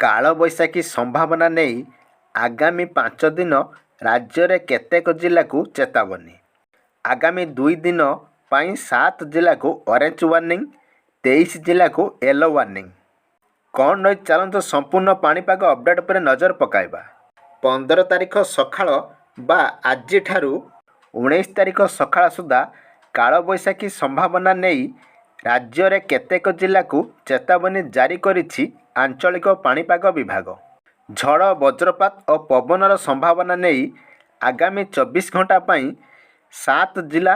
କାଳବୈଶାଖୀ ସମ୍ଭାବନା ନେଇ ଆଗାମୀ 5 ଦିନ ରାଜ୍ୟରେ କେତେକ ଜିଲ୍ଲାକୁ ଚେତାବନୀ। ଆଗାମୀ 2 ଦିନ ପାଇଁ 7 ଜିଲ୍ଲାକୁ ଅରେଞ୍ଜ ୱାର୍ଣ୍ଣିଂ, 23 ଜିଲ୍ଲାକୁ ୟେଲୋ ୱାର୍ଣ୍ଣିଂ। କ'ଣ ରହିଛି ଚାଲନ୍ତୁ ସମ୍ପୂର୍ଣ୍ଣ ପାଣିପାଗ ଅପଡେଟ୍ ଉପରେ ନଜର ପକାଇବା। 15 ତାରିଖ ସକାଳ ବା ଆଜିଠାରୁ 19 ତାରିଖ ସକାଳ ସୁଦ୍ଧା କାଳବୈଶାଖୀ ସମ୍ଭାବନା ନେଇ ରାଜ୍ୟରେ କେତେକ ଜିଲ୍ଲାକୁ ଚେତାବନୀ ଜାରି କରିଛି ଆଞ୍ଚଳିକ ପାଣିପାଗ ବିଭାଗ। ଝଡ଼, ବଜ୍ରପାତ ଓ ପବନର ସମ୍ଭାବନା ନେଇ ଆଗାମୀ 24 ଘଣ୍ଟା ପାଇଁ 7 ଜିଲ୍ଲା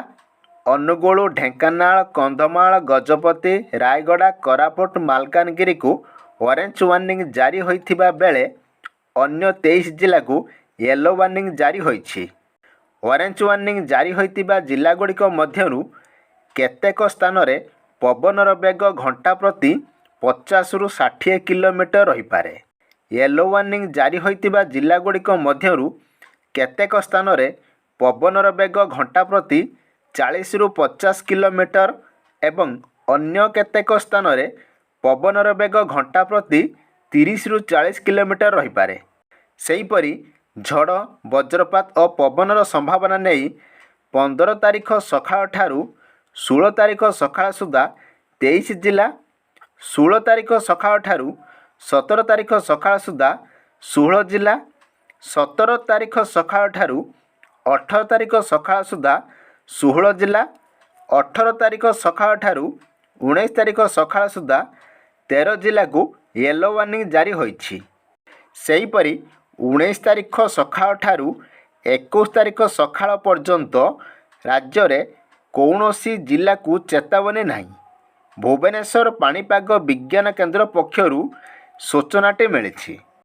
ଅନୁଗୁଳ, ଢେଙ୍କାନାଳ, କନ୍ଧମାଳ, ଗଜପତି, ରାୟଗଡ଼ା, କୋରାପୁଟ, ମାଲକାନଗିରିକୁ ଅରେଞ୍ଜ ୱାର୍ଣ୍ଣିଂ ଜାରି ହୋଇଥିବା ବେଳେ ଅନ୍ୟ 23 ଜିଲ୍ଲାକୁ ୟେଲୋ ୱାର୍ଣ୍ଣିଂ ଜାରି ହୋଇଛି। ଅରେଞ୍ଜ ୱାର୍ଣ୍ଣିଂ ଜାରି ହୋଇଥିବା ଜିଲ୍ଲାଗୁଡ଼ିକ ମଧ୍ୟରୁ କେତେକ ସ୍ଥାନରେ ପବନର ବେଗ ଘଣ୍ଟା ପ୍ରତି 50ରୁ 60 କିଲୋମିଟର ରହିପାରେ। ୟେଲୋ ୱାର୍ଣ୍ଣିଂ ଜାରି ହୋଇଥିବା ଜିଲ୍ଲାଗୁଡ଼ିକ ମଧ୍ୟରୁ କେତେକ ସ୍ଥାନରେ ପବନର ବେଗ ଘଣ୍ଟା ପ୍ରତି 40ରୁ 50 କିଲୋମିଟର ଏବଂ ଅନ୍ୟ କେତେକ ସ୍ଥାନରେ ପବନର ବେଗ ଘଣ୍ଟା ପ୍ରତି 30ରୁ 40 କିଲୋମିଟର ରହିପାରେ। ସେହିପରି ଝଡ଼, ବଜ୍ରପାତ ଓ ପବନର ସମ୍ଭାବନା ନେଇ 15 ତାରିଖ ସକାଳଠାରୁ 16 ତାରିଖ ସକାଳ ସୁଦ୍ଧା 23 ଜିଲ୍ଲା, 16 ତାରିଖ ସକାଳଠାରୁ 17 ତାରିଖ ସକାଳ ସୁଦ୍ଧା 16 ଜିଲ୍ଲା, 17 ତାରିଖ ସକାଳଠାରୁ 18 ତାରିଖ ସକାଳ ସୁଦ୍ଧା 16 ଜିଲ୍ଲା, 18 ତାରିଖ ସକାଳଠାରୁ 19 ତାରିଖ ସକାଳ ସୁଦ୍ଧା 13 ଜିଲ୍ଲାକୁ ୟେଲୋ ୱାର୍ଣ୍ଣିଂ ଜାରି ହୋଇଛି। ସେହିପରି 19 ତାରିଖ ସକାଳଠାରୁ 21 ତାରିଖ ସକାଳ ପର୍ଯ୍ୟନ୍ତ ରାଜ୍ୟରେ କୌଣସି ଜିଲ୍ଲାକୁ ଚେତାବନୀ ନାହିଁ। ଭୁବନେଶ୍ୱର ପାଣିପାଗ ବିଜ୍ଞାନ କେନ୍ଦ୍ର ପକ୍ଷରୁ ସୂଚନାଟି ମିଳିଛି।